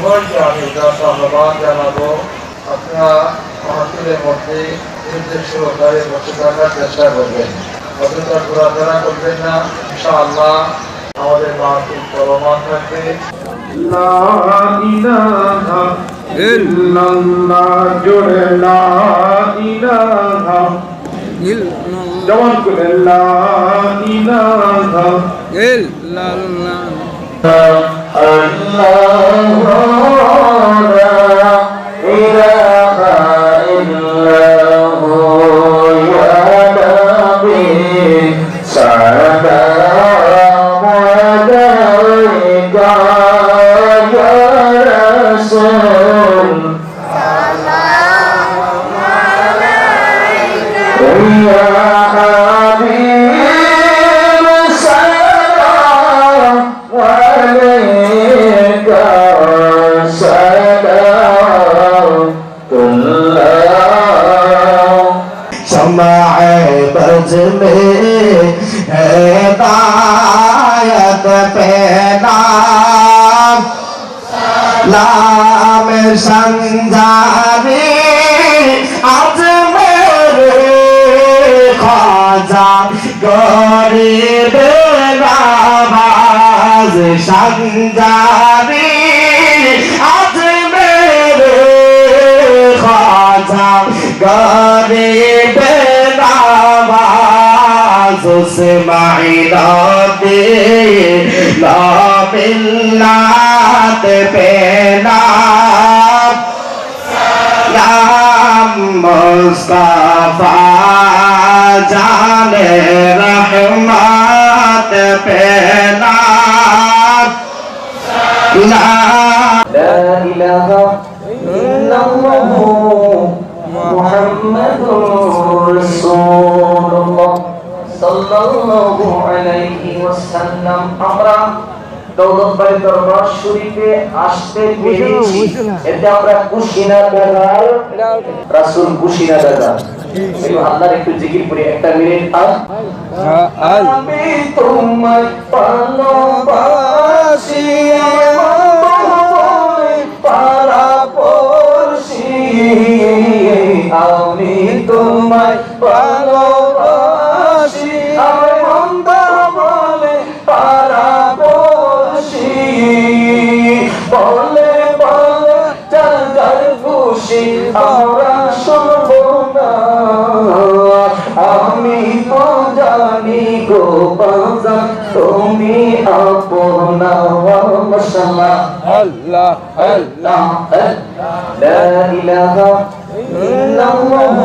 সবাইকে আমি ধন্যবাদ জানাবো। আপনারা মাহফিলের মধ্যে নির্দেশ সহকারে বসে থাকার চেষ্টা করবেন, অযথা ঘোরাফেরা করবেন না। ইনশাআল্লাহ আমাদের মাহফিল চলমান থাকবে। লা ইলাহা ইল্লাল্লাহ, জোরে লা ইলাহা ইল্লাল্লাহ, জবান করে লা ইলাহা ইল্লাল্লাহ, আল্লাহু লা ইলাহা ইল্লাহু ইয়া নবী সালামু আলাইকা ইয়া রাসূল সালামু আলাইকা ইয়া হাবিব সালামু আলাইকা बज में हिदायत पैदा लाम संजारी आज मेरे ख्वाजा गरीब नवाज संजारी आज मेरे ख्वाजा गरीब से माइना दे ला मिल्लत पेना सलाम मुस्तफा जाने रहमत पेना ला इलाहा इल्लल्लाह मुहम्मदुर रसूलुल्लाह সাল্লাল্লাহু আলাইহি ওয়াসাল্লাম। আমরা দৌলতবাড়ি দরবার শরীফে আসতে পেরেছি, এতে আমরা খুশি না বেজার? রাসূল খুশি না বেজার? এই আল্লাহর একটু জিকির করি, একটা মিনিট। আমি তোমায় ভালোবাসি, পারাপড়শি, আমি তোমায় ভালোবাসি, আমার মন্দ বলে পারাপড়শি, বলে বলে যার খুশি আমরা শুনব না। আমি তো জানি গো বাজান তুমি আপনা, মাশাআল্লাহ আল্লাহ আল্লাহ লা ইলাহা ইল্লাল্লাহ।